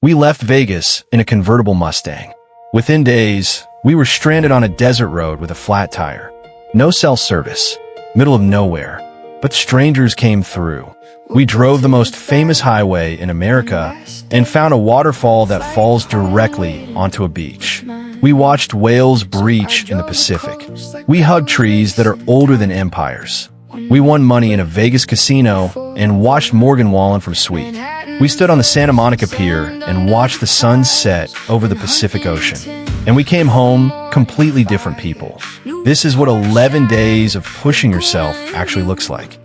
We left Vegas in a convertible Mustang. Within days, we were stranded on a desert road with a flat tire. No cell service, middle of nowhere, but strangers came through. We drove the most famous highway in America and found a waterfall that falls directly onto a beach. We watched whales breach in the Pacific. We hugged trees that are older than empires. We won money in a Vegas casino and watched Morgan Wallen from Sweet. We stood on the Santa Monica Pier and watched the sun set over the Pacific Ocean. And we came home completely different people. This is what 11 days of pushing yourself actually looks like.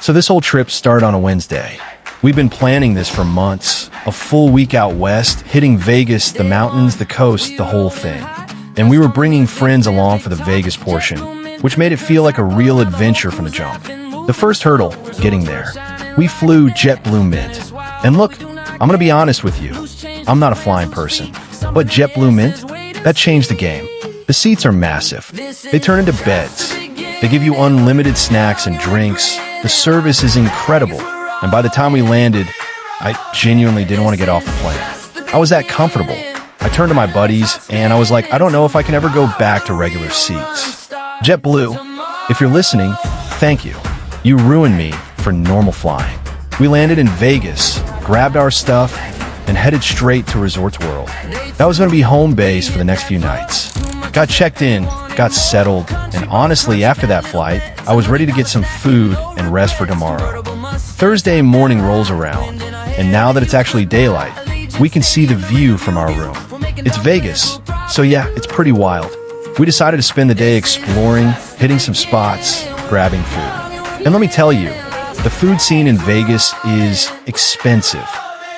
So this whole trip started on a Wednesday. We've been planning this for months, a full week out west, hitting Vegas, the mountains, the coast, the whole thing. And we were bringing friends along for the Vegas portion, which made it feel like a real adventure from the jump. The first hurdle, getting there. We flew JetBlue Mint. And look, I'm gonna be honest with you, I'm not a flying person. But JetBlue Mint, that changed the game. The seats are massive. They turn into beds. They give you unlimited snacks and drinks. The service is incredible. And by the time we landed, I genuinely didn't want to get off the plane. I was that comfortable. I turned to my buddies and I was like, I don't know if I can ever go back to regular seats. JetBlue, if you're listening, thank you. You ruined me for normal flying. We landed in Vegas, grabbed our stuff, and headed straight to Resorts World. That was going to be home base for the next few nights. Got checked in, got settled, and honestly, after that flight, I was ready to get some food and rest for tomorrow. Thursday morning rolls around, and now that it's actually daylight, we can see the view from our room. It's Vegas, so yeah, it's pretty wild. We decided to spend the day exploring, hitting some spots, grabbing food. And let me tell you, the food scene in Vegas is expensive.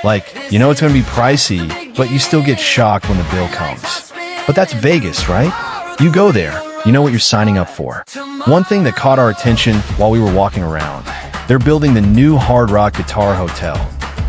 Like, you know it's going to be pricey, but you still get shocked when the bill comes. But that's Vegas, right? You go there, you know what you're signing up for. One thing that caught our attention while we were walking around, they're building the new Hard Rock Guitar Hotel.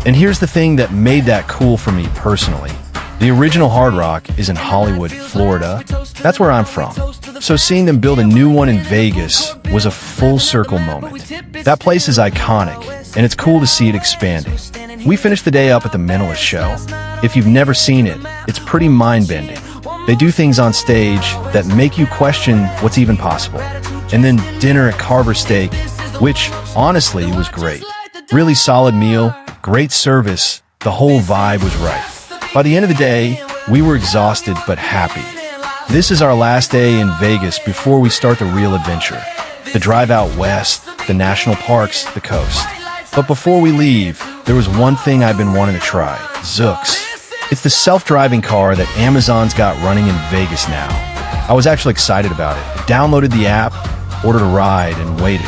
And here's the thing that made that cool for me personally. The original Hard Rock is in Hollywood, Florida. That's where I'm from. So seeing them build a new one in Vegas was a full circle moment. That place is iconic, and it's cool to see it expanding. We finished the day up at the Mentalist show. If you've never seen it, it's pretty mind-bending. They do things on stage that make you question what's even possible. And then dinner at Carver Steak, which honestly was great. Really solid meal, great service, the whole vibe was right. By the end of the day, we were exhausted but happy. This is our last day in Vegas before we start the real adventure. The drive out west, the national parks, the coast. But before we leave, there was one thing I've been wanting to try, Zoox. It's the self-driving car that Amazon's got running in Vegas now. I was actually excited about it. Downloaded the app, ordered a ride, and waited.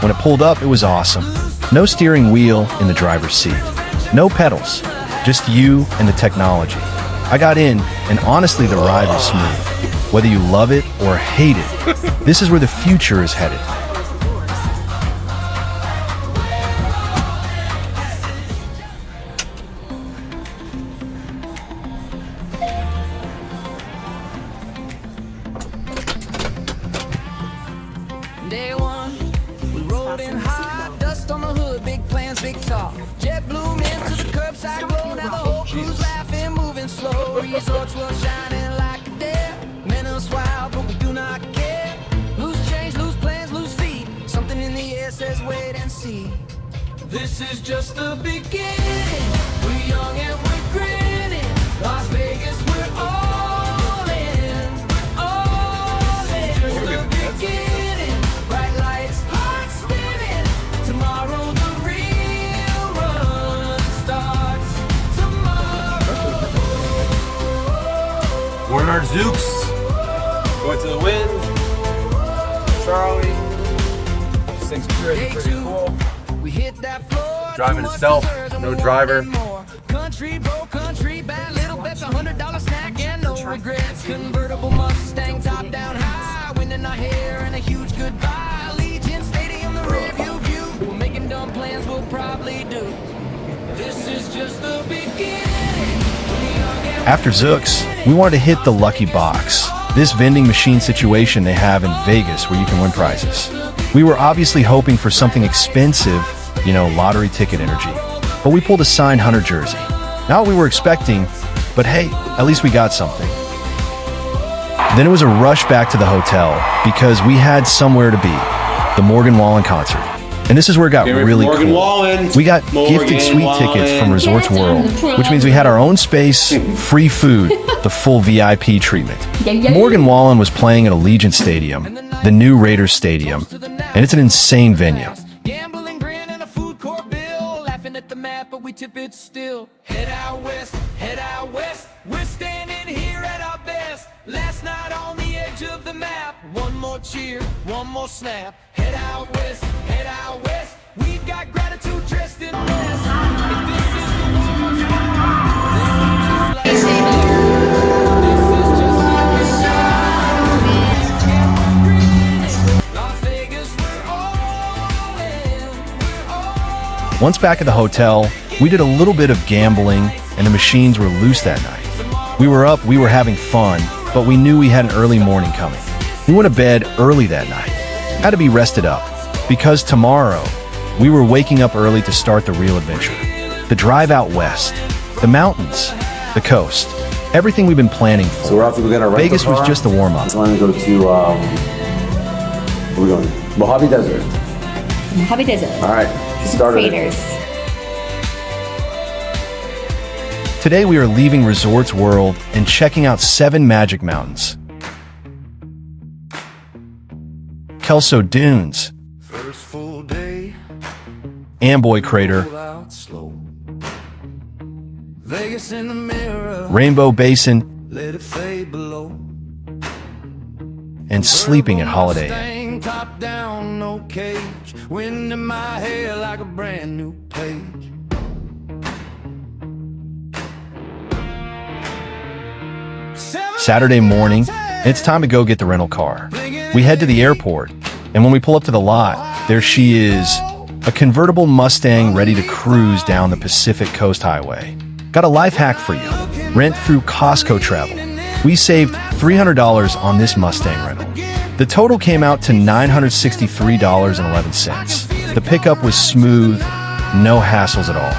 When it pulled up, it was awesome. No steering wheel in the driver's seat. No pedals. Just you and the technology. I got in, and honestly, the ride was smooth. Whether you love it or hate it, this is where the future is headed. Day one, we rolled in high, dust on the hood, big plans, big talk. JetBlue Mint to the curbside glow, now the whole crew's laughing, moving slow. Resorts were shining like a day, men us wild, but we do not care. Loose change, loose plans, loose feet, something in the air says wait and see. This is just the beginning, we're young and we're grinning. Las Vegas, we're all in, all in. Just the beginning, bright lights, hearts spinning. Tomorrow the real run starts. Tomorrow. We're in our Zoox. Going to the wind. Charlie. This thing's pretty cool. We hit that floor. Driving itself, no driver. Country, bro, country, bad little bets, $100 snack and no regrets. Convertible Mustang, top down high, wind in our hair and a huge goodbye. Legion Stadium, the rearview view. We're making dumb plans, we'll probably do. This is just the beginning. After Zoox, we wanted to hit the Lucky Box, this vending machine situation they have in Vegas where you can win prizes. We were obviously hoping for something expensive, you know, lottery ticket energy. but we pulled a signed Hunter jersey. Not what we were expecting, but hey, at least we got something. Then it was a rush back to the hotel because we had somewhere to be, the Morgan Wallen concert. And this is where it got really cool. Wallen. We got gifted suite tickets from Resorts World, which means we had our own space, free food, the full VIP treatment. Morgan Wallen was playing at Allegiant Stadium, the new Raiders Stadium, and it's an insane venue. Gambling, grin, and a food court bill. Laughing at the map, but we tip it still. Head out west, head out west. We're standing here at our best. Last night on the edge of the map. One more cheer, one more snap. Head out west, head out west. We've got gratitude dressed in best. If this is the warm spot, then we just like this is just like a shot. Las Vegas, we're all in. We're all Once back at the hotel, we did a little bit of gambling, and the machines were loose that night. We were up, we were having fun, but we knew we had an early morning coming. We went to bed early that night. Had to be rested up, because tomorrow, we were waking up early to start the real adventure. The drive out west, the mountains, the coast, everything we've been planning for. So we're off to go get our rental Vegas was car. just the warm-up. Just wanted to go to, where are we going? Mojave Desert. Mojave Desert. All right, started. Craters. Today we are leaving Resorts World and checking out 7 magic mountains. Kelso Dunes, first full day. Amboy Crater, Pull out slow. Vegas in the mirror. Rainbow Basin, Let it fade below. and sleeping at Holiday Inn. Mustang, top down, no cage. Wind in my hair like a brand new page. Saturday morning, it's time to go get the rental car. We head to the airport, and when we pull up to the lot, there she is, a convertible Mustang ready to cruise down the Pacific Coast Highway. Got a life hack for you. Rent through Costco Travel. We saved $300 on this Mustang rental. The total came out to $963.11. The pickup was smooth, no hassles at all.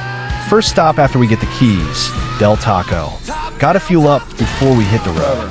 First stop after we get the keys, Del Taco. Gotta fuel up before we hit the road.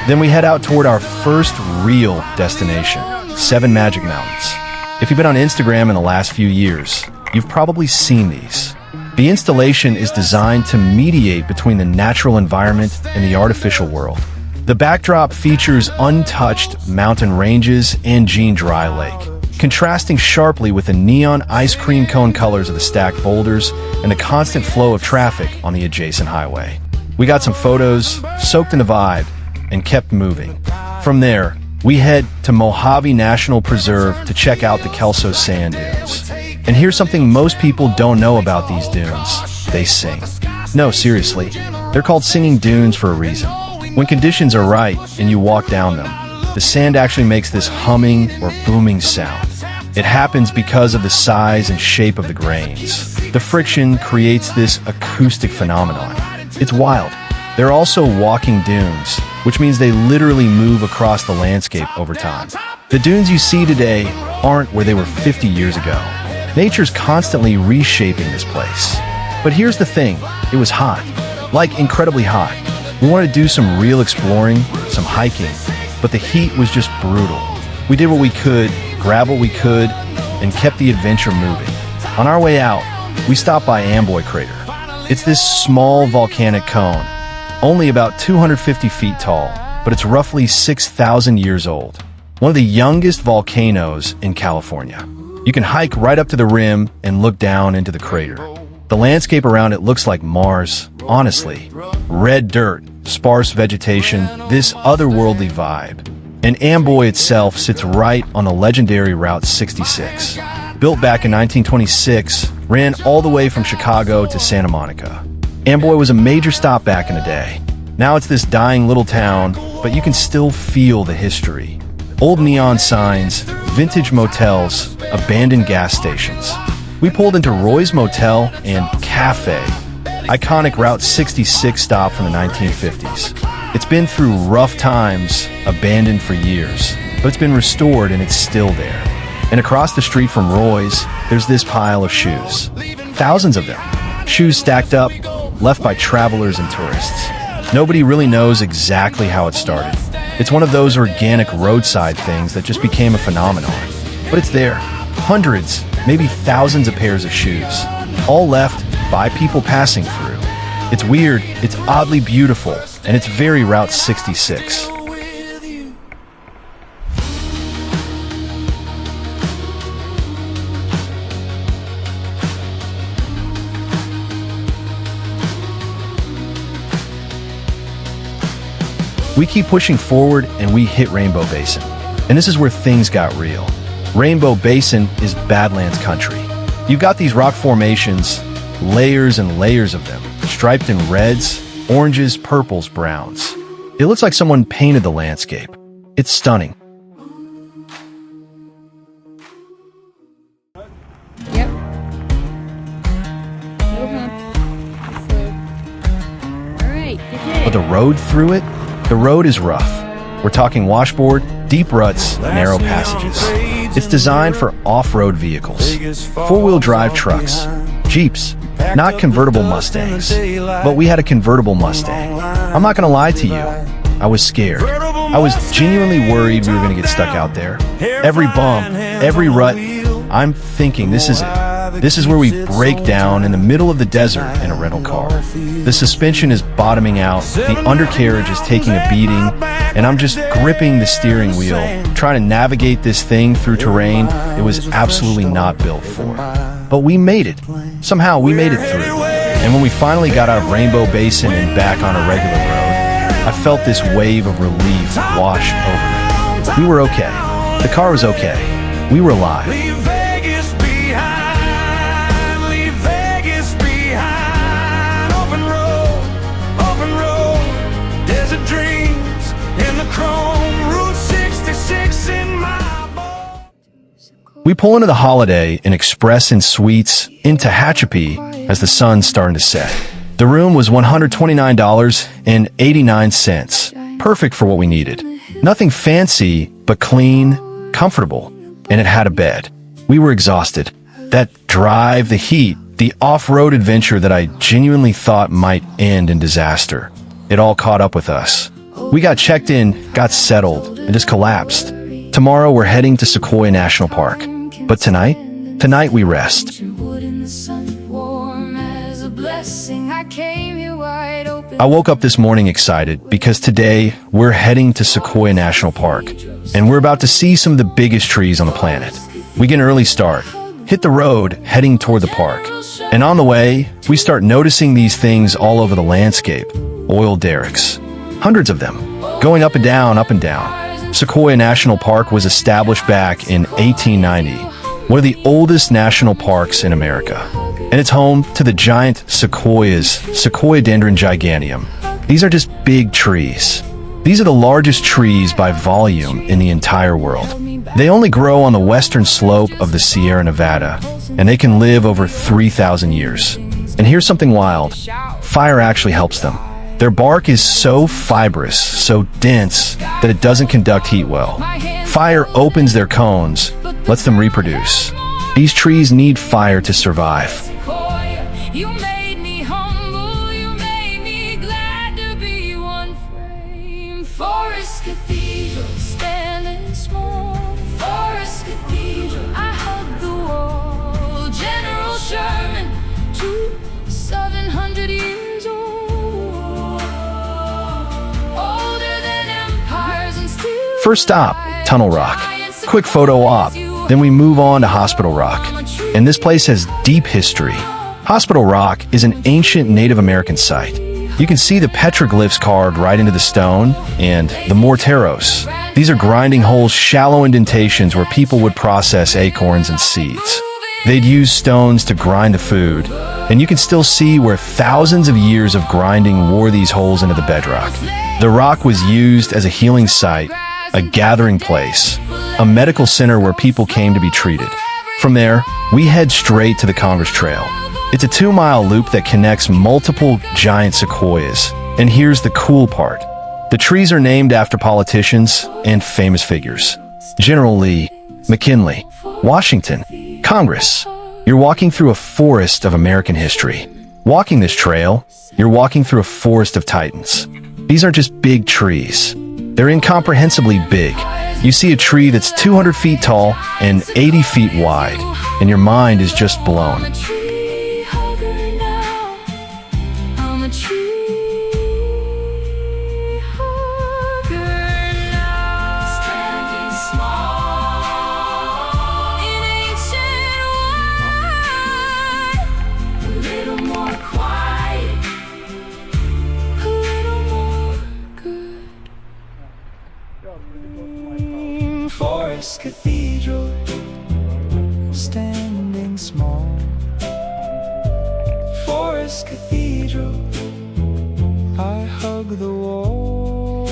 Then we head out toward our first real destination, 7 Magic Mountains. If you've been on Instagram in the last few years, you've probably seen these. The installation is designed to mediate between the natural environment and the artificial world. The backdrop features untouched mountain ranges and Jean Dry Lake, contrasting sharply with the neon ice cream cone colors of the stacked boulders and the constant flow of traffic on the adjacent highway. We got some photos, soaked in the vibe, and kept moving. From there, we head to Mojave National Preserve to check out the Kelso sand dunes. And here's something most people don't know about these dunes. They sing. No, seriously. They're called singing dunes for a reason. When conditions are right and you walk down them, the sand actually makes this humming or booming sound. It happens because of the size and shape of the grains. The friction creates this acoustic phenomenon. It's wild. They're also walking dunes, which means they literally move across the landscape over time. The dunes you see today aren't where they were 50 years ago. Nature's constantly reshaping this place. But here's the thing, it was hot. Like incredibly hot. We wanted to do some real exploring, some hiking, but the heat was just brutal. We did what we could, grabbed what we could, and kept the adventure moving. On our way out, we stopped by Amboy Crater. It's this small volcanic cone, only about 250 feet tall, but it's roughly 6,000 years old. One of the youngest volcanoes in California. You can hike right up to the rim and look down into the crater. The landscape around it looks like Mars, honestly. Red dirt, sparse vegetation, this otherworldly vibe. And Amboy itself sits right on the legendary Route 66. Built back in 1926, ran all the way from Chicago to Santa Monica. Amboy was a major stop back in the day. Now it's this dying little town, but you can still feel the history. Old neon signs, vintage motels, abandoned gas stations. We pulled into Roy's Motel and Cafe, iconic Route 66 stop from the 1950s. It's been through rough times, abandoned for years, but it's been restored and it's still there. And across the street from Roy's, there's this pile of shoes. Thousands of them. Shoes stacked up, left by travelers and tourists. Nobody really knows exactly how it started. It's one of those organic roadside things that just became a phenomenon. But it's there. Hundreds, maybe thousands of pairs of shoes, all left by people passing through. It's weird, it's oddly beautiful, and it's very Route 66. We keep pushing forward and we hit Rainbow Basin. And this is where things got real. Rainbow Basin is Badlands country. You've got these rock formations, layers and layers of them, striped in reds, oranges, purples, browns. It looks like someone painted the landscape. It's stunning. Yep. Alright, good day. But the road through it? The road is rough. We're talking washboard, deep ruts, narrow passages. It's designed for off-road vehicles, four-wheel drive trucks, Jeeps, not convertible Mustangs. But we had a convertible Mustang. I'm not gonna lie to you, I was scared. I was genuinely worried we were gonna get stuck out there. Every bump, every rut, I'm thinking this is it. This is where we break down in the middle of the desert in a rental car. The suspension is bottoming out, the undercarriage is taking a beating, and I'm just gripping the steering wheel, trying to navigate this thing through terrain it was absolutely not built for. But we made it. Somehow we made it through. And when we finally got out of Rainbow Basin and back on a regular road, I felt this wave of relief wash over me. We were okay. The car was okay. We were alive. We pull into the Holiday Inn Express and Suites in Tehachapi as the sun's starting to set. The room was $129.89, perfect for what we needed. Nothing fancy, but clean, comfortable, and it had a bed. We were exhausted. That drive, the heat, the off-road adventure that I genuinely thought might end in disaster. It all caught up with us. We got checked in, got settled, and just collapsed. Tomorrow we're heading to Sequoia National Park. But tonight we rest. I woke up this morning excited because today we're heading to Sequoia National Park, and we're about to see some of the biggest trees on the planet. We get an early start, hit the road heading toward the park, and on the way, we start noticing these things all over the landscape. Oil derricks. Hundreds of them, going up and down, up and down. Sequoia National Park was established back in 1890, one of the oldest national parks in America. And it's home to the giant sequoias, Sequoiadendron giganteum. These are just big trees. These are the largest trees by volume in the entire world. They only grow on the western slope of the Sierra Nevada, and they can live over 3,000 years. And here's something wild. Fire actually helps them. Their bark is so fibrous, so dense, that it doesn't conduct heat well. Fire opens their cones, lets them reproduce. These trees need fire to survive. You made me humble, you made me glad to be one frame. Forest Cathedral, standing small. Forest Cathedral, I hug the wall. General Sherman, 700 years old. First stop, Tunnel Rock. Quick photo op. Then we move on to Hospital Rock. And this place has deep history. Hospital Rock is an ancient Native American site. You can see the petroglyphs carved right into the stone and the morteros. These are grinding holes, shallow indentations where people would process acorns and seeds. They'd use stones to grind the food, and you can still see where thousands of years of grinding wore these holes into the bedrock. The rock was used as a healing site, a gathering place, a medical center where people came to be treated. From there, we head straight to the Congress Trail. It's a 2-mile loop that connects multiple giant sequoias. And here's the cool part. The trees are named after politicians and famous figures. General Lee, McKinley, Washington, Congress. You're walking through a forest of American history. Walking this trail, you're walking through a forest of titans. These aren't just big trees. They're incomprehensibly big. You see a tree that's 200 feet tall and 80 feet wide, and your mind is just blown. Forest Cathedral, standing small. Forest Cathedral, I hug the wall.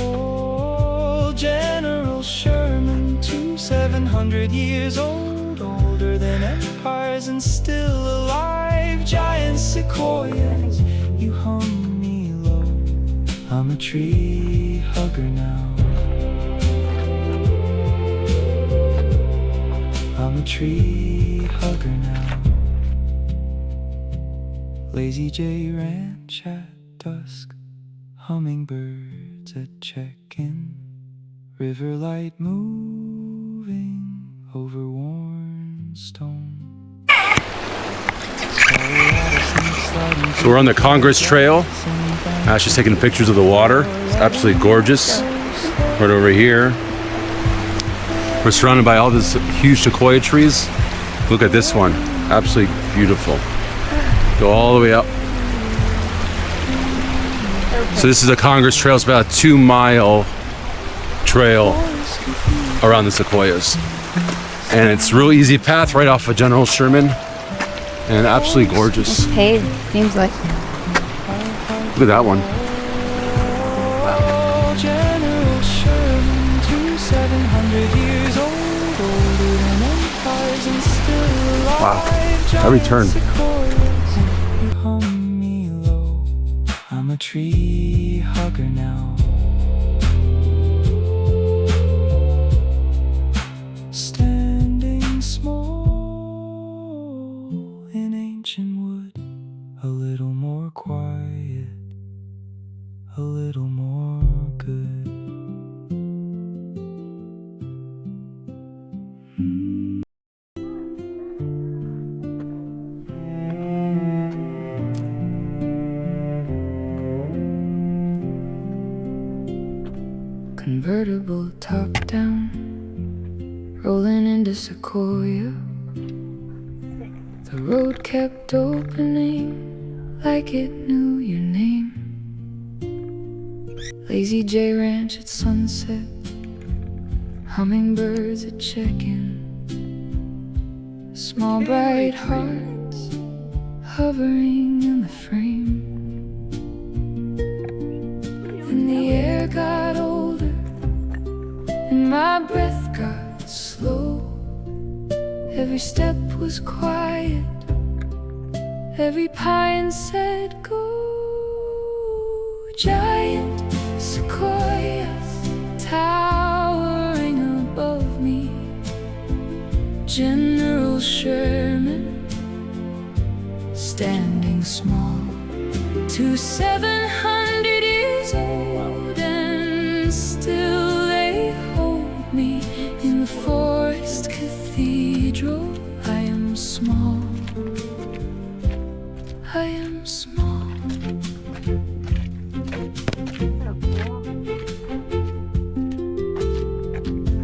General Sherman, 700 years old, older than empires and still alive. Giant sequoias, you hum me low. I'm a tree hugger now. I'm a tree hugger now. Lazy J Ranch at dusk, hummingbirds at check-in, river light moving over worn stone. So we're on the Congress Trail. Ash is taking pictures of the water. It's absolutely gorgeous. Right over here. We're surrounded by all these huge sequoia trees. Look at this one, absolutely beautiful. Go all the way up. So this is the Congress Trail. It's about a 2-mile trail around the sequoias. And it's a real easy path right off of General Sherman. And absolutely gorgeous. It's paved, seems like. Look at that one. General Sherman, 700 years old, older than empires and still alive. Wow, every turn. You hum me low. I'm a tree hugger now. Standing small in ancient wood, a little more quiet, a little more good. Convertible top down, rolling into Sequoia. The road kept opening like it knew your name. Lazy J Ranch at sunset, hummingbirds at check-in, small bright hearts hovering in the frame. And the air got older and my breath got slow. Every step was quiet, every pine said go. Giant sequoias towering above me. General Sherman standing small, 700 years old, and still they hold me in the forest cathedral. I am small, I am small.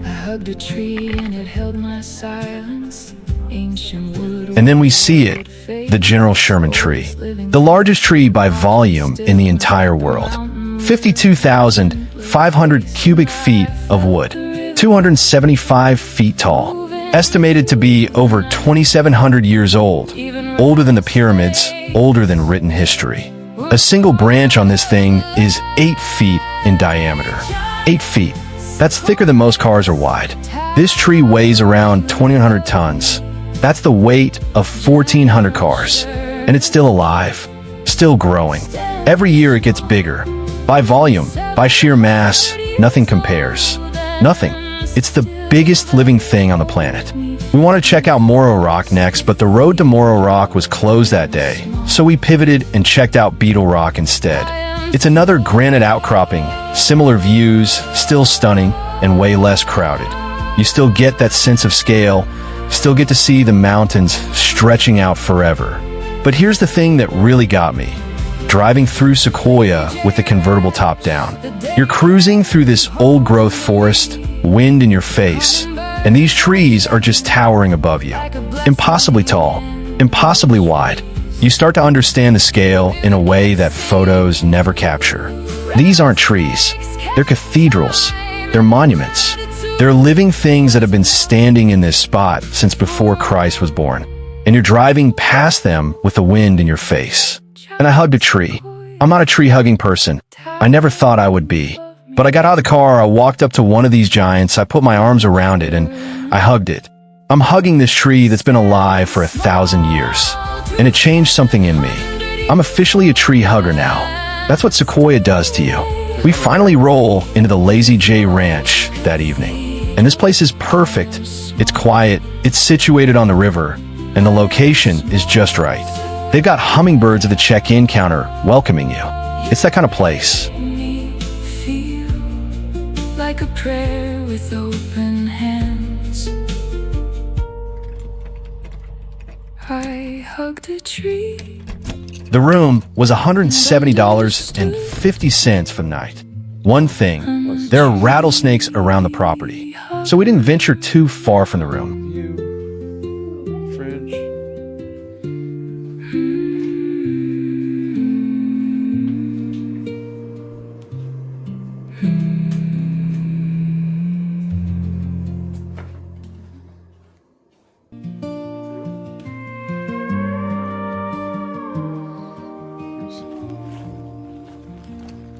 I hugged a tree and it held my silence. Ancient wood. And then we see it, the General Sherman Tree, the largest tree by volume in the entire world. 52,500 cubic feet of wood, 275 feet tall, estimated to be over 2,700 years old, older than the pyramids, older than written history. A single branch on this thing is 8 feet in diameter. 8 feet. That's thicker than most cars are wide. This tree weighs around 2,100 tons. That's the weight of 1,400 cars. And it's still alive, still growing. Every year it gets bigger. By volume, by sheer mass, nothing compares. Nothing. It's the biggest living thing on the planet. We want to check out Morro Rock next, but the road to Morro Rock was closed that day, so we pivoted and checked out Beetle Rock instead. It's another granite outcropping, similar views, still stunning, and way less crowded. You still get that sense of scale, still get to see the mountains stretching out forever. But here's the thing that really got me. Driving through Sequoia with the convertible top down. You're cruising through this old-growth forest, wind in your face, and these trees are just towering above you. Impossibly tall, impossibly wide. You start to understand the scale in a way that photos never capture. These aren't trees. They're cathedrals. They're monuments. They're living things that have been standing in this spot since before Christ was born. And you're driving past them with the wind in your face. And I hugged a tree. I'm not a tree-hugging person. I never thought I would be. But I got out of the car, I walked up to one of these giants, I put my arms around it, and I hugged it. I'm hugging this tree that's been alive for 1,000 years. And it changed something in me. I'm officially a tree hugger now. That's what Sequoia does to you. We finally roll into the Lazy J Ranch that evening. And this place is perfect. It's quiet, it's situated on the river, and the location is just right. They've got hummingbirds at the check-in counter welcoming you. It's that kind of place. Like a prayer with open hands. I hugged a tree. The room was $170.50 for the night. One thing, there are rattlesnakes around the property, so we didn't venture too far from the room.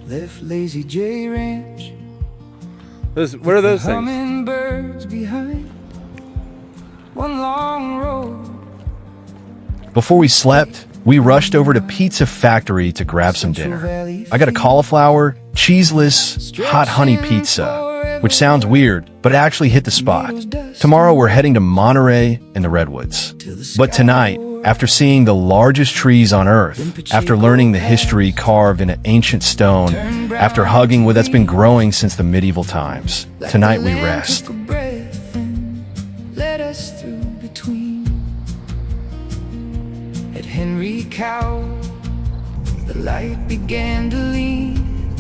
Left Lazy J Ranch. What are those things? Hummingbirds behind. One long road. Before we slept, we rushed over to Pizza Factory to grab some dinner. I got a cauliflower, cheeseless, hot honey pizza, which sounds weird, but it actually hit the spot. Tomorrow we're heading to Monterey and the Redwoods. But tonight, after seeing the largest trees on Earth, after learning the history carved in an ancient stone, after hugging what that's been growing since the medieval times, tonight we rest. Let us through between. At Henry Cowell, the light began to lean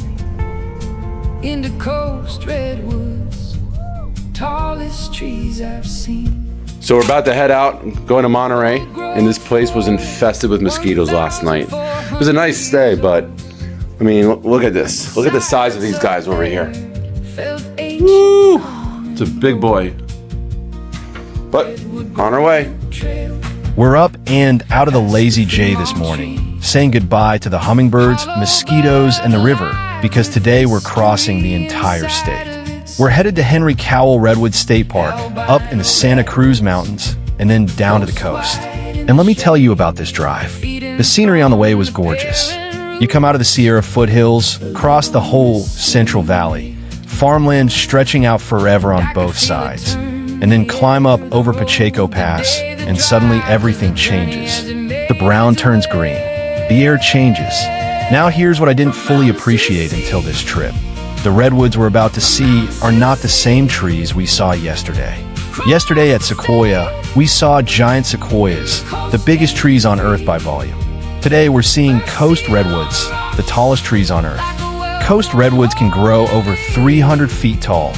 into coast redwoods, tallest trees I've seen. So we're about to head out, going to Monterey, and this place was infested with mosquitoes last night. It was a nice stay, but, I mean, look at this. Look at the size of these guys over here. Woo! It's a big boy. But, on our way. We're up and out of the Lazy J this morning, saying goodbye to the hummingbirds, mosquitoes, and the river, because today we're crossing the entire state. We're headed to Henry Cowell Redwood State Park, up in the Santa Cruz Mountains, and then down to the coast. And let me tell you about this drive. The scenery on the way was gorgeous. You come out of the Sierra foothills, cross the whole Central Valley, farmland stretching out forever on both sides, and then climb up over Pacheco Pass, and suddenly everything changes. The brown turns green. The air changes. Now here's what I didn't fully appreciate until this trip. The redwoods we're about to see are not the same trees we saw yesterday. Yesterday at Sequoia, we saw giant sequoias, the biggest trees on Earth by volume. Today we're seeing coast redwoods, the tallest trees on Earth. Coast redwoods can grow over 300 feet tall,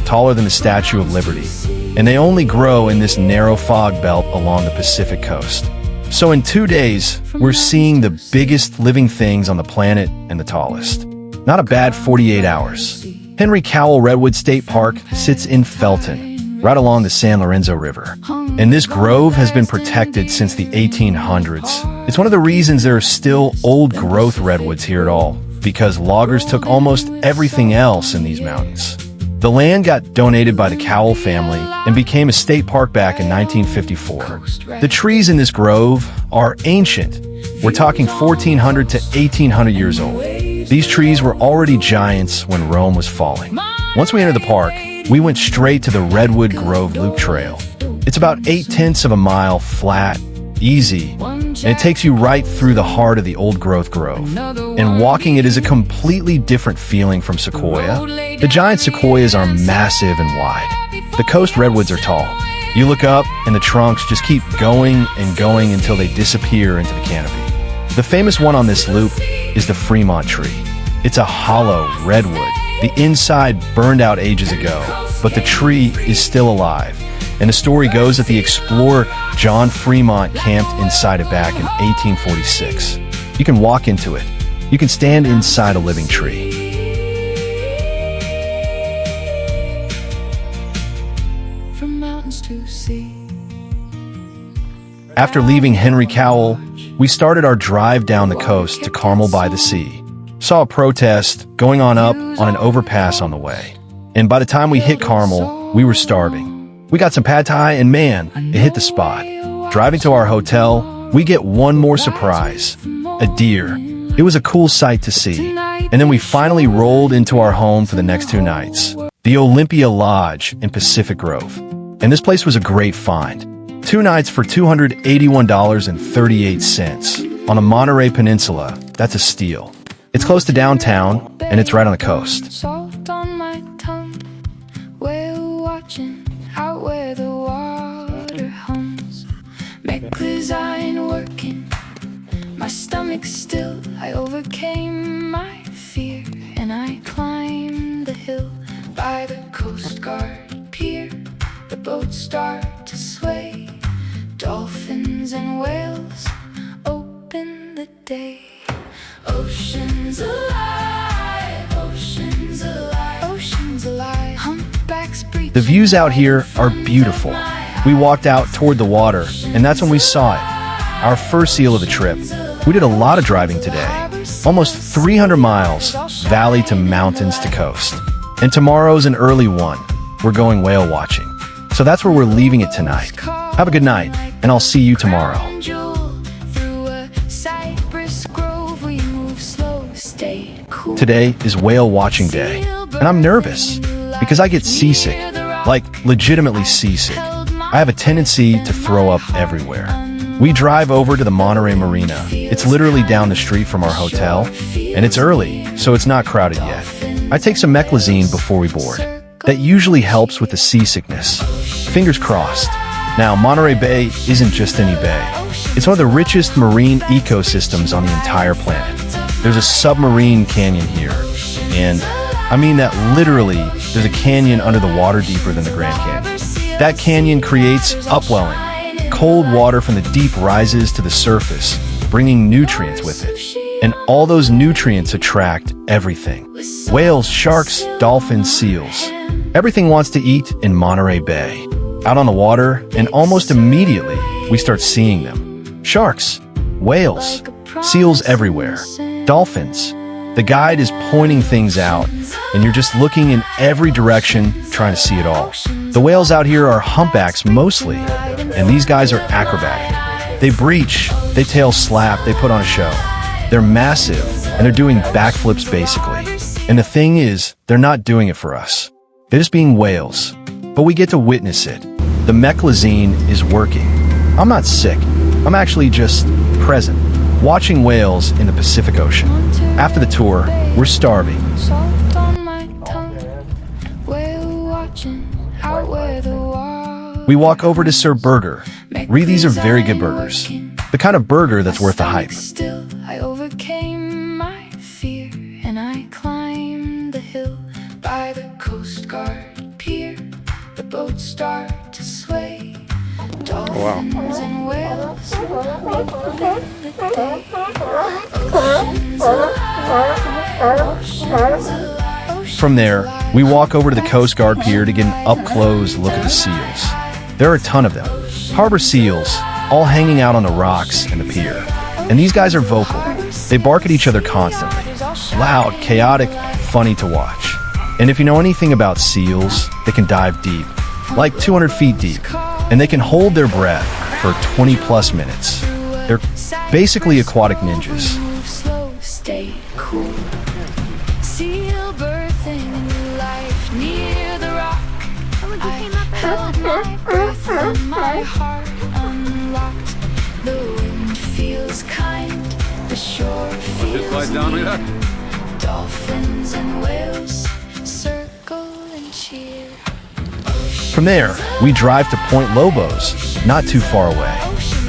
taller than the Statue of Liberty, and they only grow in this narrow fog belt along the Pacific coast. So in 2 days, we're seeing the biggest living things on the planet and the tallest. Not a bad 48 hours. Henry Cowell Redwood State Park sits in Felton, right along the San Lorenzo River. And this grove has been protected since the 1800s. It's one of the reasons there are still old-growth redwoods here at all, because loggers took almost everything else in these mountains. The land got donated by the Cowell family and became a state park back in 1954. The trees in this grove are ancient. We're talking 1400 to 1800 years old. These trees were already giants when Rome was falling. Once we entered the park, we went straight to the Redwood Grove Loop Trail. It's about 0.8 of a mile flat, easy, and it takes you right through the heart of the old growth grove. And walking it is a completely different feeling from Sequoia. The giant sequoias are massive and wide. The coast redwoods are tall. You look up and the trunks just keep going and going until they disappear into the canopy. The famous one on this loop is the Fremont tree. It's a hollow redwood. The inside burned out ages ago, but the tree is still alive. And the story goes that the explorer John Fremont camped inside it back in 1846. You can walk into it. You can stand inside a living tree. From mountains to sea. After leaving Henry Cowell, we started our drive down the coast to Carmel by the Sea. Saw a protest going on up on an overpass on the way. And by the time we hit Carmel, we were starving. We got some pad thai and man, it hit the spot. Driving to our hotel, we get one more surprise, a deer. It was a cool sight to see. And then we finally rolled into our home for the next 2 nights, the Olympia Lodge in Pacific Grove. And this place was a great find. 2 nights for $281.38 on a Monterey Peninsula. That's a steal. It's close to downtown, and it's right on the coast. Salt on my tongue, whale watching out where the water hums. Meclizine working, my stomach still. I overcame my fear and I climbed the hill by the Coast Guard Pier. The boats start to sway, dolphins and whales open the day. Oceans alive, oceans alive, oceans alive. Humpbacks breach. The views out here are beautiful. We walked out toward the water, and that's when we saw it. Our first seal of the trip. We did a lot of driving today. Almost 300 miles, valley to mountains to coast. And tomorrow's an early one. We're going whale watching. So that's where we're leaving it tonight. Have a good night, and I'll see you tomorrow. Today is whale watching day, and I'm nervous because I get seasick, like legitimately seasick. I have a tendency to throw up everywhere. We drive over to the Monterey Marina. It's literally down the street from our hotel, and it's early, so it's not crowded yet. I take some meclizine before we board. That usually helps with the seasickness. Fingers crossed. Now, Monterey Bay isn't just any bay. It's one of the richest marine ecosystems on the entire planet. There's a submarine canyon here, and I mean that literally. There's a canyon under the water deeper than the Grand Canyon. That canyon creates upwelling. Cold water from the deep rises to the surface, bringing nutrients with it. And all those nutrients attract everything. Whales, sharks, dolphins, seals. Everything wants to eat in Monterey Bay. Out on the water, and almost immediately, we start seeing them. Sharks, whales, seals everywhere. Dolphins. The guide is pointing things out, and you're just looking in every direction, trying to see it all. The whales out here are humpbacks mostly, and these guys are acrobatic. They breach, they tail slap, they put on a show. They're massive, and they're doing backflips basically. And the thing is, they're not doing it for us. They're just being whales. But we get to witness it. The meclizine is working. I'm not sick. I'm actually just present, watching whales in the Pacific Ocean. After the tour, we're starving. Salt on my tongue, whale watching out where the water. We walk over to Sir Burger. These are very good burgers. The kind of burger that's worth the hype. Still, I overcame my fear and I climbed the hill by the Coast Guard Pier. The boats start to sway. Dolphins and whales open the day. Oceans alive, oceans alive. From there, we walk over to the Coast Guard Pier to get an up-close look at the seals. There are a ton of them. Harbor seals, all hanging out on the rocks and the pier. And these guys are vocal. They bark at each other constantly. Loud, chaotic, funny to watch. And if you know anything about seals, they can dive deep, like 200 feet deep, and they can hold their breath for 20 plus minutes. They're basically aquatic ninjas. Stay cool. Seal birthing a new life near the rock. I held my breath and my heart unlocked. The wind feels kind, the shore feels near. Dolphins and whales circle and cheer. From there, we drive to Point Lobos, not too far away.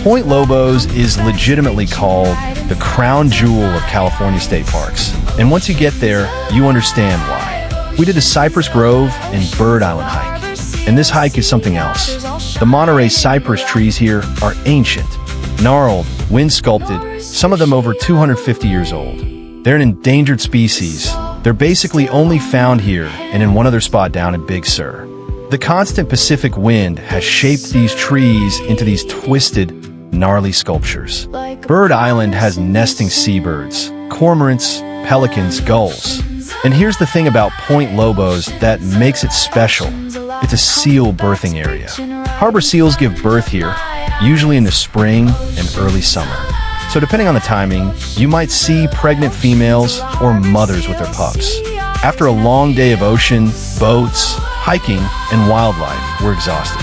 Point Lobos is legitimately called the crown jewel of California state parks. And once you get there, you understand why. We did the Cypress Grove and Bird Island hike. And this hike is something else. The Monterey cypress trees here are ancient, gnarled, wind-sculpted, some of them over 250 years old. They're an endangered species. They're basically only found here and in one other spot down in Big Sur. The constant Pacific wind has shaped these trees into these twisted, gnarly sculptures. Bird Island has nesting seabirds, cormorants, pelicans, gulls. And here's the thing about Point Lobos that makes it special. It's a seal birthing area. Harbor seals give birth here, usually in the spring and early summer. So depending on the timing, you might see pregnant females or mothers with their pups. After a long day of ocean, boats, hiking, and wildlife, we're exhausted.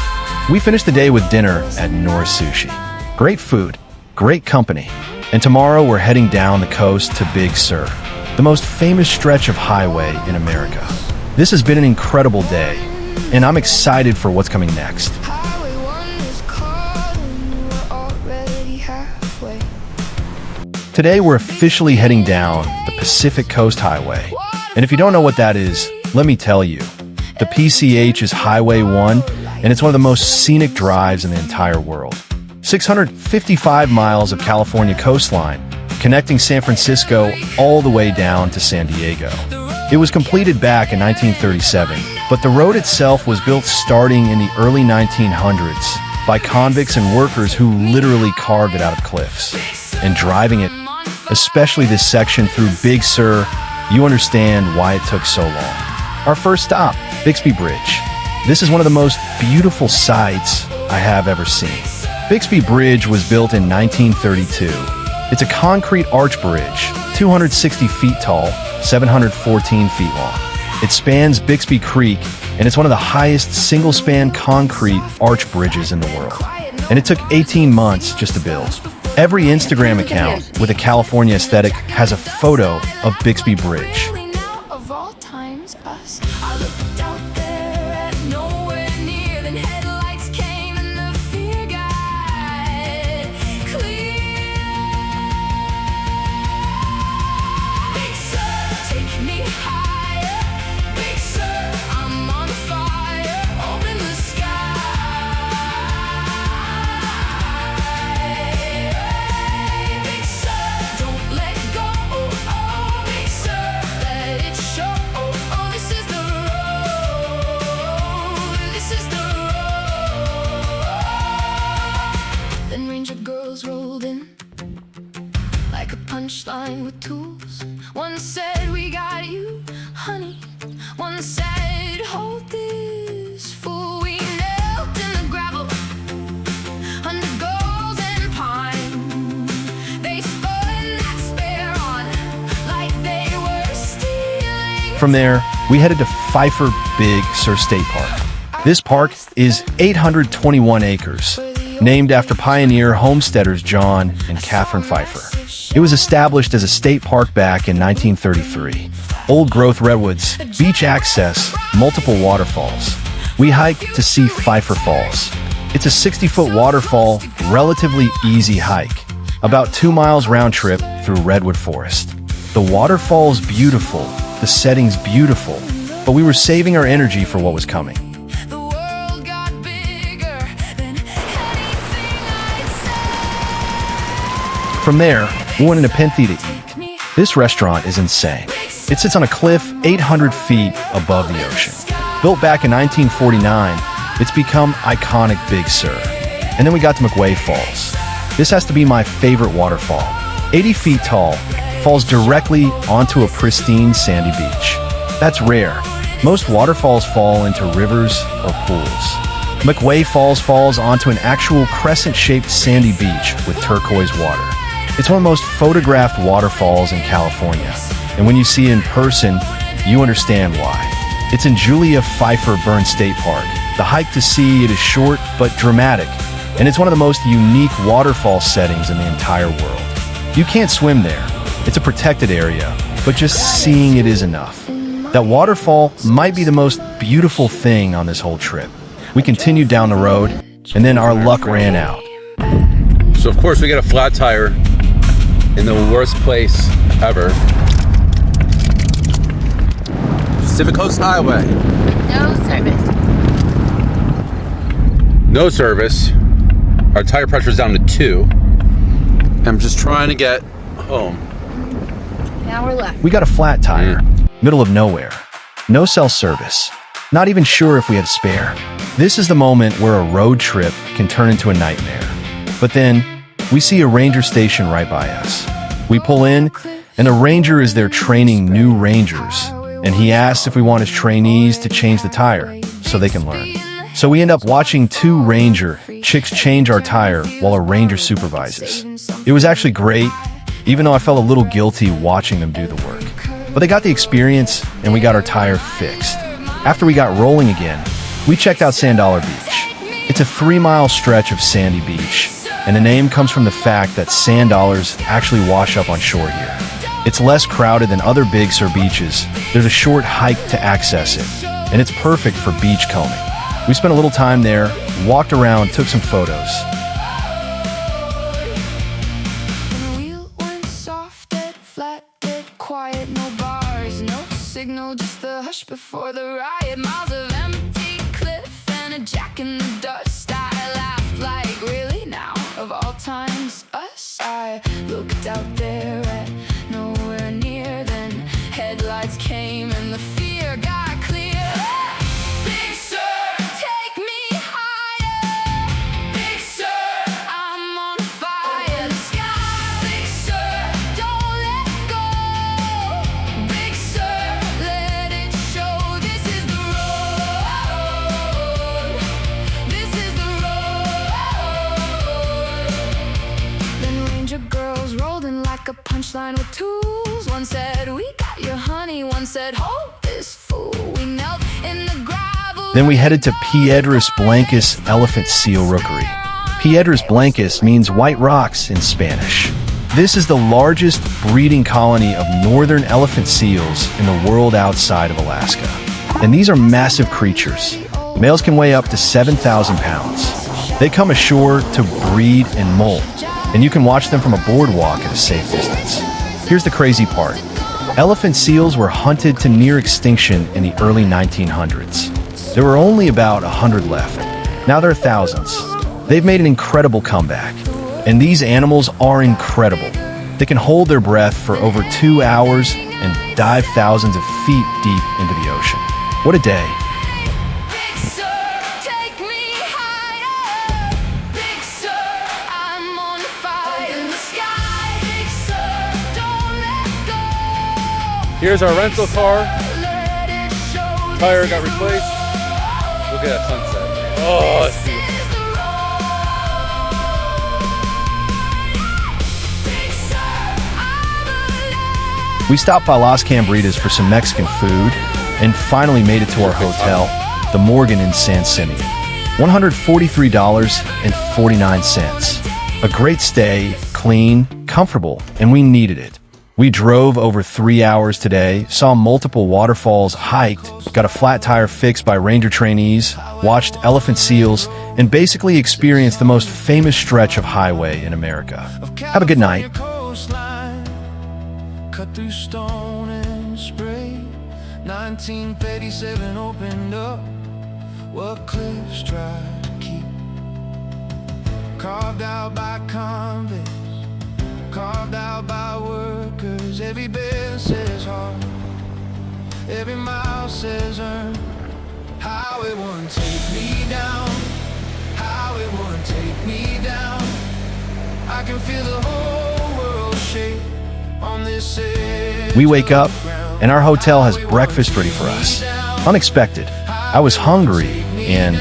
We finished the day with dinner at Norris Sushi. Great food, great company. And tomorrow we're heading down the coast to Big Sur, the most famous stretch of highway in America. This has been an incredible day, and I'm excited for what's coming next. Highway 1 is calling, we're already halfway. Today we're officially heading down the Pacific Coast Highway. And if you don't know what that is, let me tell you. The PCH is Highway 1, and it's one of the most scenic drives in the entire world. 655 miles of California coastline, connecting San Francisco all the way down to San Diego. It was completed back in 1937, but the road itself was built starting in the early 1900s by convicts and workers who literally carved it out of cliffs. And driving it, especially this section through Big Sur, you understand why it took so long. Our first stop, Bixby Bridge. This is one of the most beautiful sights I have ever seen. Bixby Bridge was built in 1932. It's a concrete arch bridge, 260 feet tall, 714 feet long. It spans Bixby Creek, and it's one of the highest single-span concrete arch bridges in the world. And it took 18 months just to build. Every Instagram account with a California aesthetic has a photo of Bixby Bridge. Of all times, us. I looked out there at nowhere near, then headlights came and the fear got clear. Big Sur, take me higher. Big Sur, I'm on fire. Open the sky. Big Sur, don't let go. Oh, Big Sur, let it show. Oh, this is the road. This is the road. Then Ranger girls rolled in like a punchline with tools. One said, we got you, honey. One said, hold this fool. We knelt in the gravel under golden pine. They spun that spare on like they were stealing. From there, we headed to Pfeiffer Big Sur State Park. This park is 821 acres, named after pioneer homesteaders John and Catherine Pfeiffer. It was established as a state park back in 1933. Old-growth redwoods, beach access, multiple waterfalls. We hiked to see Pfeiffer Falls. It's a 60-foot waterfall, relatively easy hike. About 2 miles round trip through redwood forest. The waterfall's beautiful, the setting's beautiful, but we were saving our energy for what was coming. The world got bigger than anything I'd said. From there, we went into Penthe to eat. This restaurant is insane. It sits on a cliff 800 feet above the ocean. Built back in 1949, it's become iconic Big Sur. And then we got to McWay Falls. This has to be my favorite waterfall. 80 feet tall, falls directly onto a pristine sandy beach. That's rare. Most waterfalls fall into rivers or pools. McWay falls onto an actual crescent-shaped sandy beach with turquoise water. It's one of the most photographed waterfalls in California, and when you see it in person, you understand why. It's in Julia Pfeiffer Burn State Park. The hike to see it is short but dramatic, and it's one of the most unique waterfall settings in the entire world. You can't swim there. It's a protected area, but just seeing it is enough. That waterfall might be the most beautiful thing on this whole trip. We continued down the road, and then our luck ran out. So of course we got a flat tire in the worst place ever. Pacific Coast Highway. No service. No service. Our tire pressure is down to 2. I'm just trying to get home. Now we're left. We got a flat tire, middle of nowhere. No cell service. Not even sure if we had a spare. This is the moment where a road trip can turn into a nightmare. But then, we see a ranger station right by us. We pull in, and the ranger is there training new rangers, and he asks if we want his trainees to change the tire so they can learn. So we end up watching 2 ranger chicks change our tire while a ranger supervises. It was actually great, even though I felt a little guilty watching them do the work. But they got the experience, and we got our tire fixed. After we got rolling again, we checked out Sand Dollar Beach. It's a 3-mile stretch of sandy beach, and the name comes from the fact that sand dollars actually wash up on shore here. It's less crowded than other Big Sur beaches. There's a short hike to access it, and it's perfect for beach combing. We spent a little time there, walked around, took some photos. The wheel went soft, dead flat, dead quiet, no bars, no signal, just the hush before the riot. Miles of empty cliff and a jack in the dust. I laughed like, really now, of all times, us. I looked out there at nowhere near, then headlights came and the fear got clear. Big Sur, take me higher. Big Sur, I'm on fire. The sky, Big Sur, don't let go. Big Sur, let it show. This is the road. This is the road. Then ranger girls rolled in like a punchline with tools. One said, we got your honey. One said, hold this fool. We knelt in the gravel. Then we headed to Piedras Blancas Elephant Seal Rookery. Piedras Blancas means white rocks in Spanish. This is the largest breeding colony of northern elephant seals in the world outside of Alaska. And these are massive creatures. Males can weigh up to 7,000 pounds. They come ashore to breed and molt, and you can watch them from a boardwalk at a safe distance. Here's the crazy part. Elephant seals were hunted to near extinction in the early 1900s. There were only about 100 left. Now there are thousands. They've made an incredible comeback. And these animals are incredible. They can hold their breath for over 2 hours and dive thousands of feet deep into the ocean. What a day. Big Sur, take me higher. Big Sur, I'm on fire. In the sky, Big Sur, don't let go. Here's our rental car. Let it show. Tire got replaced. Look at that sunset. Oh, it's beautiful. This is the road. Big Sur, I'm alive. We stopped by Las Cambritas for some Mexican food and finally made it to our hotel, the Morgan in San Simeon. $143.49. A great stay, clean, comfortable, and we needed it. We drove over 3 hours today, saw multiple waterfalls, hiked, got a flat tire fixed by ranger trainees, watched elephant seals, and basically experienced the most famous stretch of highway in America. Have a good night. Coastline, cut through stone and spray. 1937 opened up what cliffs tried to keep. Carved out by convicts, carved out by workers. Every bend says heart, every mile says earn. Highway 1, take me down. Highway 1, take me down. I can feel the whole world shake on this edge. We wake up, and our hotel has breakfast ready for us. Unexpected. I was hungry, and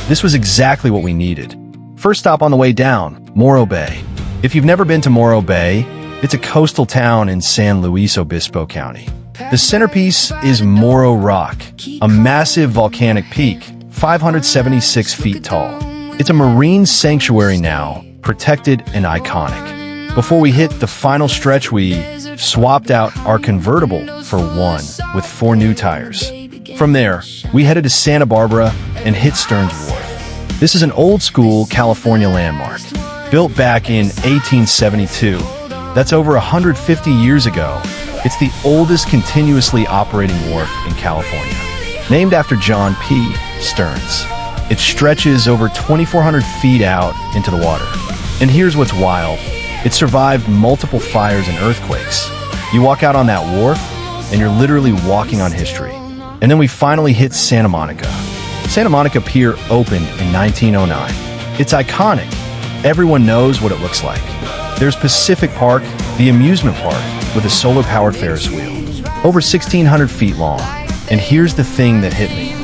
this was exactly what we needed. First stop on the way down, Morro Bay. If you've never been to Morro Bay, it's a coastal town in San Luis Obispo County. The centerpiece is Morro Rock, a massive volcanic peak, 576 feet tall. It's a marine sanctuary now, protected and iconic. Before we hit the final stretch, we swapped out our convertible for one with 4 new tires. From there, we headed to Santa Barbara and hit Stearns Wharf. This is an old-school California landmark, built back in 1872. That's over 150 years ago. It's the oldest continuously operating wharf in California. Named after John P. Stearns, it stretches over 2,400 feet out into the water. And here's what's wild. It survived multiple fires and earthquakes. You walk out on that wharf, and you're literally walking on history. And then we finally hit Santa Monica. Santa Monica Pier opened in 1909. It's iconic. Everyone knows what it looks like. There's Pacific Park, the amusement park, with a solar-powered Ferris wheel, over 1,600 feet long. And here's the thing that hit me.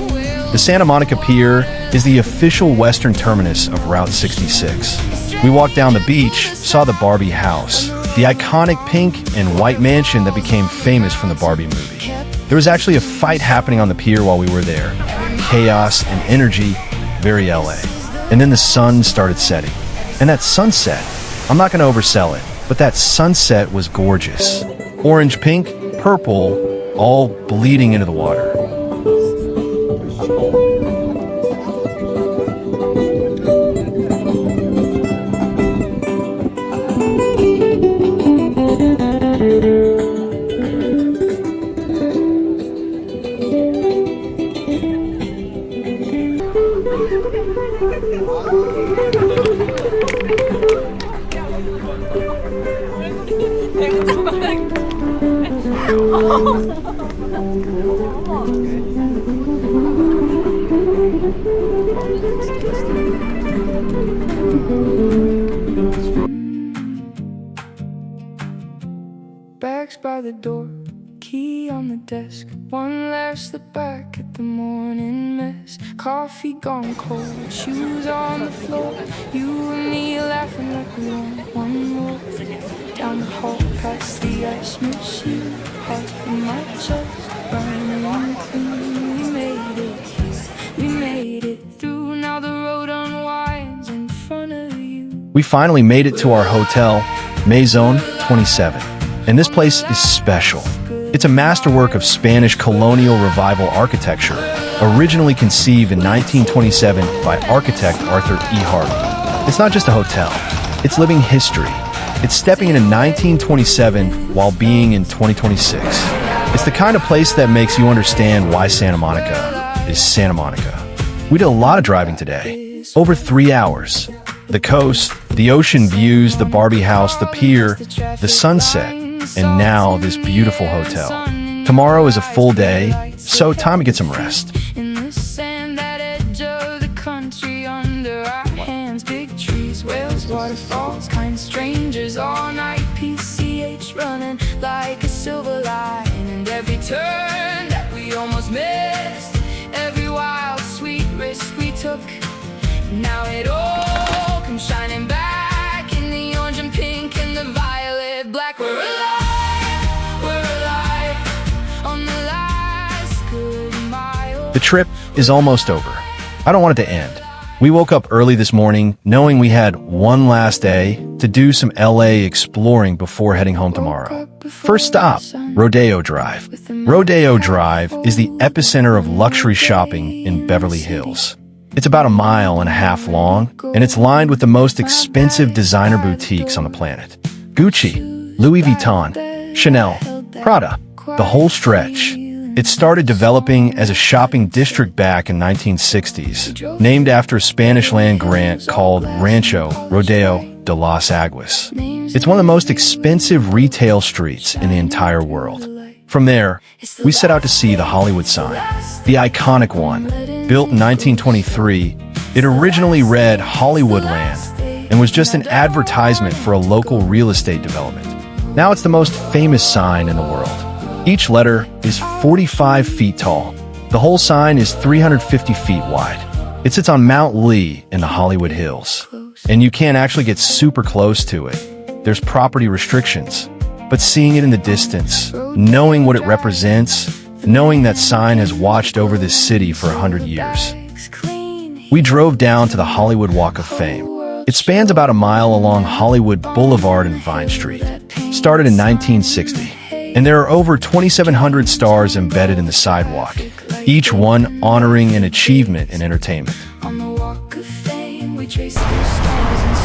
The Santa Monica Pier is the official western terminus of Route 66. We walked down the beach, saw the Barbie house, the iconic pink and white mansion that became famous from the Barbie movie. There was actually a fight happening on the pier while we were there. Chaos and energy, very LA. And then the sun started setting. And that sunset, I'm not going to oversell it, but that sunset was gorgeous. Orange, pink, purple, all bleeding into the water. Bags by the door, key on the desk. One last look back at the morning mess. Coffee gone cold, shoes on the floor. You and me laughing like we want one more. Down the hall past the ice machine, heart in my chest, burning clean. We made it here, we made it through. Now the road unwinds in front of you. We finally made it to our hotel, Maison 27. And this place is special. It's a masterwork of Spanish colonial revival architecture, originally conceived in 1927 by architect Arthur E. Hardy. It's not just a hotel, it's living history. It's stepping into 1927 while being in 2026. It's the kind of place that makes you understand why Santa Monica is Santa Monica. We did a lot of driving today, over 3 hours. The coast, the ocean views, the Barbie house, the pier, the sunset, and now this beautiful hotel. Tomorrow is a full day, so time to get some rest. In the sand, that edge of the country under our hands, big trees, whales, waterfalls, kind strangers all night. PCH running like a silver line, and every turn that we almost missed, every wild, sweet risk we took. Now it all comes shining back in the orange and pink and the violet black. We're alive on the last good mile. The trip is almost over. I don't want it to end. We woke up early this morning knowing we had one last day to do some LA exploring before heading home tomorrow. First stop, Rodeo Drive. Rodeo Drive is the epicenter of luxury shopping in Beverly Hills. It's about 1.5 miles long, and it's lined with the most expensive designer boutiques on the planet. Gucci, Louis Vuitton, Chanel, Prada, the whole stretch. It started developing as a shopping district back in 1960s, named after a Spanish land grant called Rancho Rodeo de las Aguas. It's one of the most expensive retail streets in the entire world. From there, we set out to see the Hollywood sign, the iconic one. Built in 1923, it originally read Hollywoodland and was just an advertisement for a local real estate development. Now it's the most famous sign in the world. Each letter is 45 feet tall. The whole sign is 350 feet wide. It sits on Mount Lee in the Hollywood Hills, and you can't actually get super close to it. There's property restrictions, but seeing it in the distance, knowing what it represents, knowing that sign has watched over this city for 100 years. We drove down to the Hollywood Walk of Fame. It spans about a mile along Hollywood Boulevard and Vine Street. Started in 1960, and there are over 2,700 stars embedded in the sidewalk, each one honoring an achievement in entertainment. On the Walk of Fame, we trace the stars and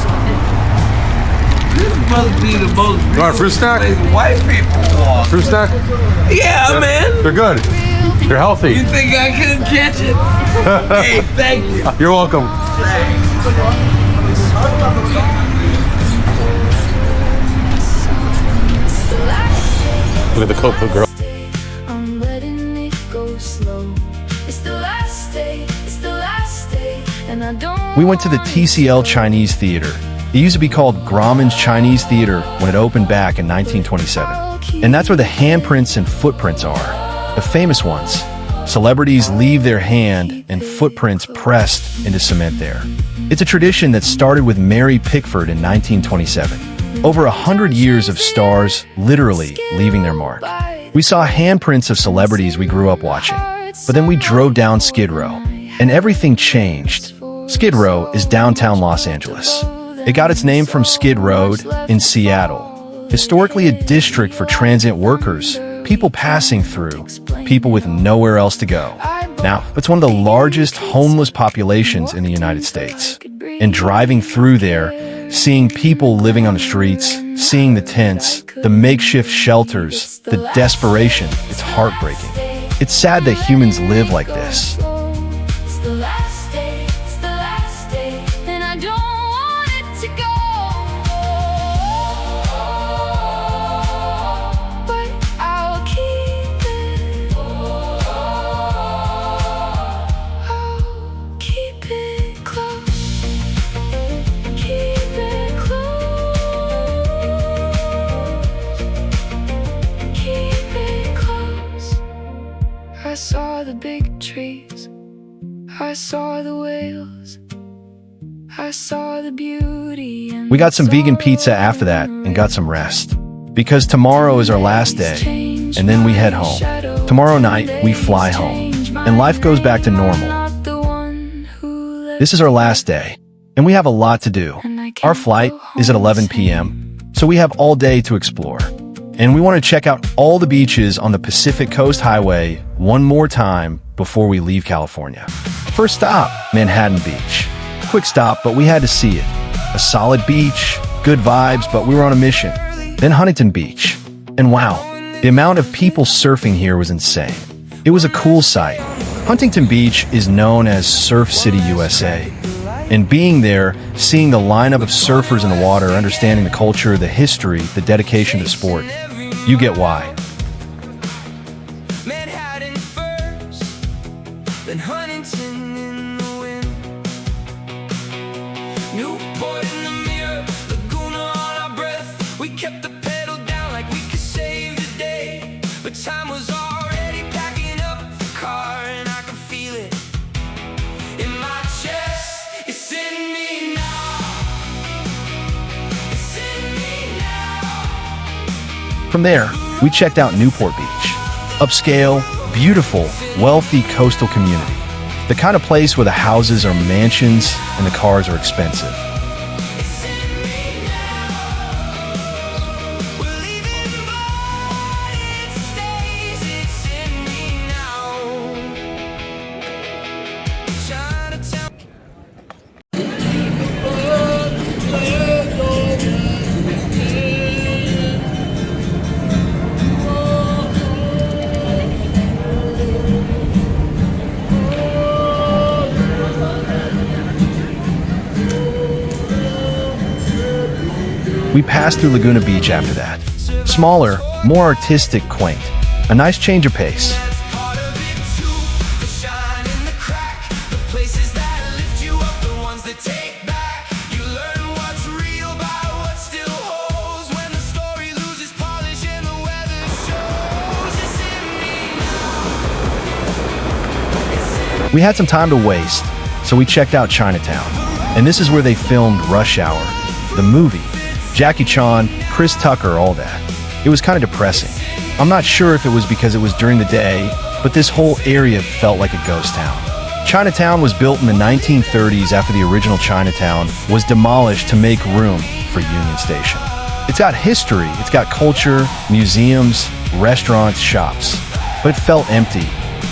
This must be the most You want a fruit snack? place white people walk. Fruit snack? Yeah, man. They're good. They're healthy. You think I couldn't catch it? Hey, thank you. You're welcome. Look at the Coco girl. I'm letting it go slow. It's the last day, it's the last day, and I don't. We went to the TCL Chinese Theater. It used to be called Grauman's Chinese Theater when it opened back in 1927. And that's where the handprints and footprints are, the famous ones. Celebrities leave their hand and footprints pressed into cement there. It's a tradition that started with Mary Pickford in 1927. Over 100 years of stars literally leaving their mark. We saw handprints of celebrities we grew up watching, but then we drove down Skid Row, and everything changed. Skid Row is downtown Los Angeles. It got its name from Skid Road in Seattle, historically a district for transient workers, people passing through, people with nowhere else to go. Now, it's one of the largest homeless populations in the United States. And driving through there, seeing people living on the streets, seeing the tents, the makeshift shelters, the desperation, it's heartbreaking. It's sad that humans live like this. It's the last day, it's the last day, and I don't want it to go. But I'll keep it. I'll keep it close. Keep it close. Keep it close. I saw the big trees. I saw the whales. I saw the beauty. And We got some vegan pizza after that and got some rest. Because tomorrow is our last day, and then we head home. Tomorrow night, we fly home, and life goes back to normal. This is our last day, and we have a lot to do. Our flight is at 11 p.m., so we have all day to explore. And we want to check out all the beaches on the Pacific Coast Highway one more time before we leave California. First stop, Manhattan Beach. Quick stop, but we had to see it. A solid beach, good vibes, but we were on a mission. Then Huntington Beach. And wow, the amount of people surfing here was insane. It was a cool sight. Huntington Beach is known as Surf City, USA. And being there, seeing the lineup of surfers in the water, understanding the culture, the history, the dedication to sport, you get why. Manhattan first, then Huntington in the wind. Newport in the mirror, Laguna on our breath. We kept the pedal down like we could save the day. But time was already packing up the car, and I could feel it in my chest. It's in me now. It's in me now. From there, we checked out Newport Beach. Upscale, beautiful, wealthy coastal community. The kind of place where the houses are mansions and the cars are expensive. It's in me now. We're leaving, but it stays. It's in me now. Chinatown. We passed through Laguna Beach after that. Smaller, more artistic, quaint. A nice change of pace. Part of it too, the shine and the crack, the places that lift you up, the ones that take back. You learn what's real by what still holds when the story loses polish and the weather shows. It's in me now. We had some time to waste, so we checked out Chinatown. And this is where they filmed Rush Hour, the movie. Jackie Chan, Chris Tucker, all that. It was kind of depressing. I'm not sure if it was because it was during the day, but this whole area felt like a ghost town. Chinatown was built in the 1930s after the original Chinatown was demolished to make room for Union Station. It's got history, it's got culture, museums, restaurants, shops, but it felt empty.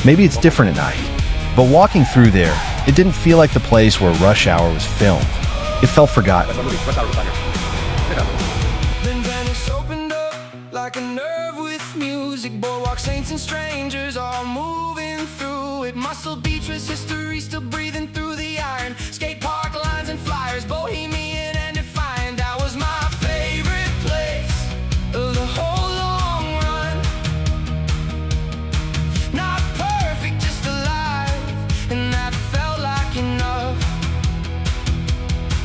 Maybe it's different at night. But walking through there, it didn't feel like the place where Rush Hour was filmed. It felt forgotten. Then Venice opened up like a nerve with music. Boardwalk saints and strangers all moving through it. Muscle Beach was history still breathing through the iron. Skate park lines and flyers, bohemian and defiant. That was my favorite place of the whole long run. Not perfect, just alive, and that felt like enough.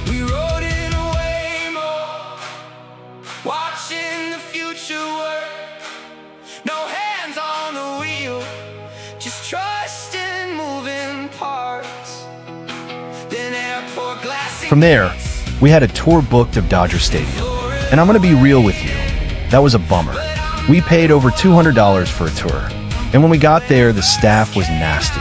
We rode in a Waymo, watching the future work. No hands on the wheel, just trust in moving parts. Then airport glass. From there, we had a tour booked of Dodger Stadium. And I'm gonna be real with you, that was a bummer. We paid over $200 for a tour. And when we got there, the staff was nasty.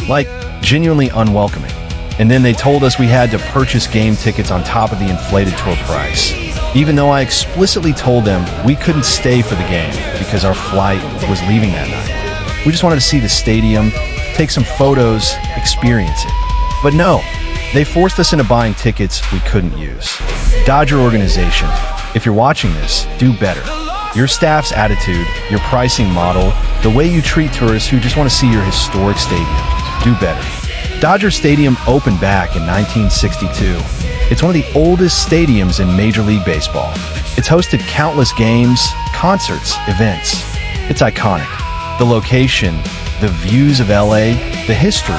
Like, genuinely unwelcoming. And then they told us we had to purchase game tickets on top of the inflated tour price, even though I explicitly told them we couldn't stay for the game because our flight was leaving that night. We just wanted to see the stadium, take some photos, experience it. But no, they forced us into buying tickets we couldn't use. Dodger organization, if you're watching this, do better. Your staff's attitude, your pricing model, the way you treat tourists who just want to see your historic stadium, do better. Dodger Stadium opened back in 1962. It's one of the oldest stadiums in Major League Baseball. It's hosted countless games, concerts, events. It's iconic. The location, the views of LA, the history.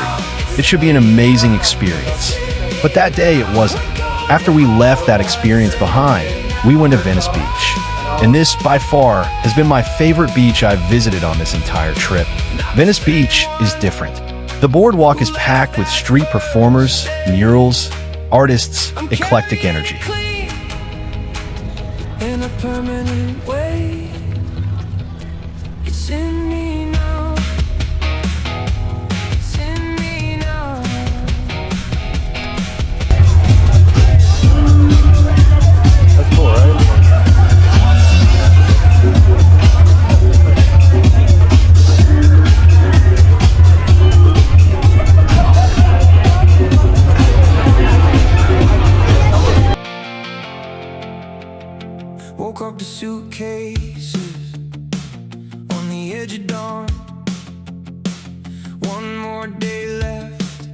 It should be an amazing experience. But that day it wasn't. After we left that experience behind, we went to Venice Beach. And this, by far, has been my favorite beach I've visited on this entire trip. Venice Beach is different. The boardwalk is packed with street performers, murals, artists, eclectic energy. In a permanent way, it's in me now. It's in me now. That's cool, right? Woke up the suitcases on the edge of dawn. One more day left,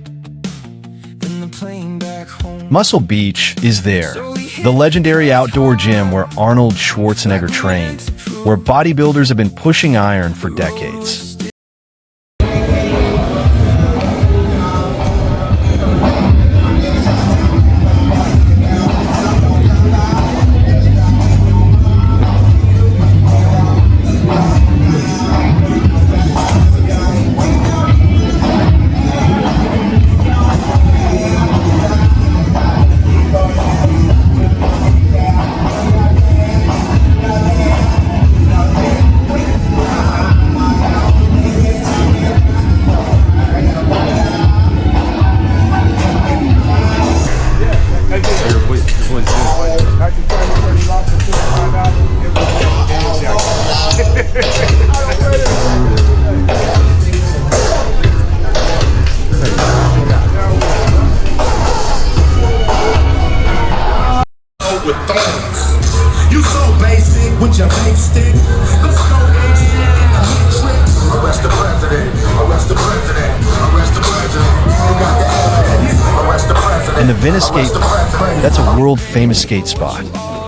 then the plane back home. Muscle Beach is there, the legendary outdoor gym where Arnold Schwarzenegger trained, where bodybuilders have been pushing iron for decades. With thorns. You so basic with your big stick. I'm so basic. Arrest the president. Arrest the president. Arrest the president. You got the evidence. Arrest the president. And the Venice skate park, that's a world-famous skate spot.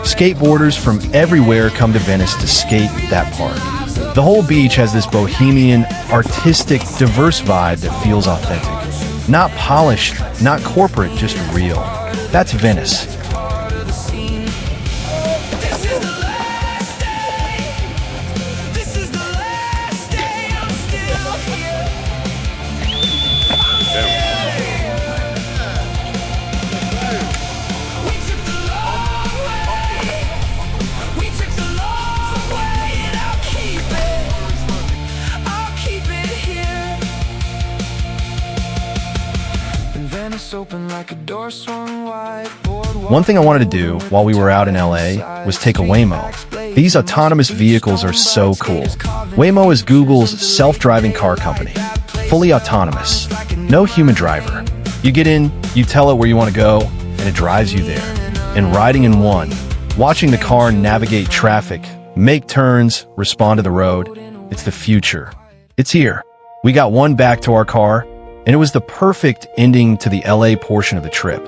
Skateboarders from everywhere come to Venice to skate that park. The whole beach has this bohemian, artistic, diverse vibe that feels authentic. Not polished, not corporate, just real. That's Venice. It's One thing I wanted to do while we were out in LA was take a Waymo. These autonomous vehicles are so cool. Waymo is Google's self-driving car company. Fully autonomous. No human driver. You get in, you tell it where you want to go, and it drives you there. And riding in one, watching the car navigate traffic, make turns, respond to the road, it's the future. It's here. We got one back to our car, and it was the perfect ending to the LA portion of the trip.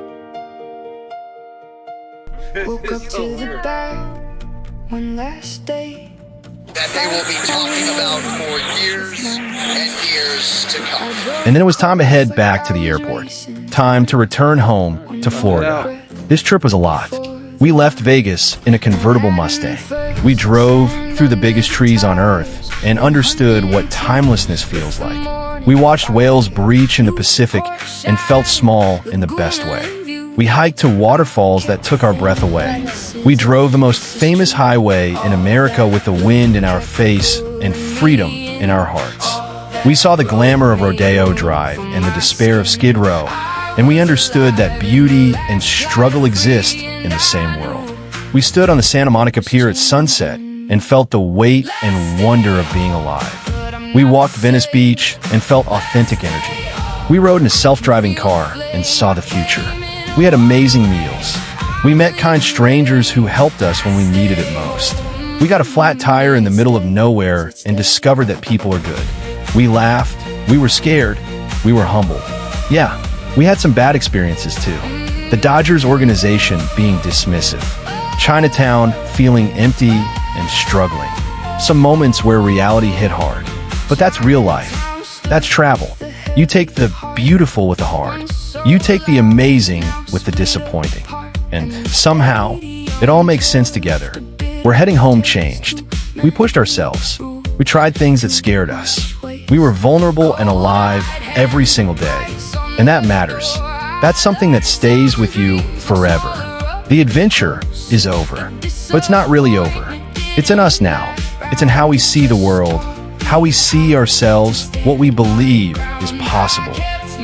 Woke up to the bed one last day. That they will be talking about for years and years to come. And then it was time to head back to the airport. Time to return home to Florida. This trip was a lot. We left Vegas in a convertible Mustang. We drove through the biggest trees on Earth and understood what timelessness feels like. We watched whales breach in the Pacific and felt small in the best way. We hiked to waterfalls that took our breath away. We drove the most famous highway in America with the wind in our face and freedom in our hearts. We saw the glamour of Rodeo Drive and the despair of Skid Row, and we understood that beauty and struggle exist in the same world. We stood on the Santa Monica Pier at sunset and felt the weight and wonder of being alive. We walked Venice Beach and felt authentic energy. We rode in a self-driving car and saw the future. We had amazing meals. We met kind strangers who helped us when we needed it most. We got a flat tire in the middle of nowhere and discovered that people are good. We laughed, we were scared, we were humbled. Yeah, we had some bad experiences too. The Dodgers organization being dismissive. Chinatown feeling empty and struggling. Some moments where reality hit hard. But that's real life. That's travel. You take the beautiful with the hard. You take the amazing with the disappointing. And somehow, it all makes sense together. We're heading home changed. We pushed ourselves. We tried things that scared us. We were vulnerable and alive every single day. And that matters. That's something that stays with you forever. The adventure is over. But it's not really over. It's in us now. It's in how we see the world, how we see ourselves, what we believe is possible.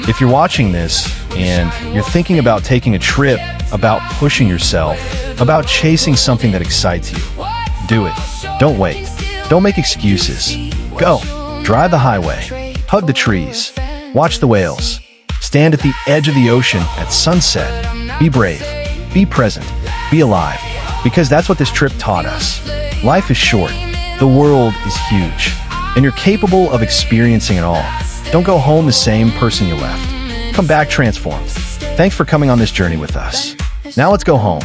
If you're watching this and you're thinking about taking a trip, about pushing yourself, about chasing something that excites you, do it. Don't wait. Don't make excuses. Go. Drive the highway. Hug the trees. Watch the whales. Stand at the edge of the ocean at sunset. Be brave. Be present. Be alive. Because that's what this trip taught us. Life is short. The world is huge. And you're capable of experiencing it all. Don't go home the same person you left. Come back transformed. Thanks for coming on this journey with us. Now let's go home.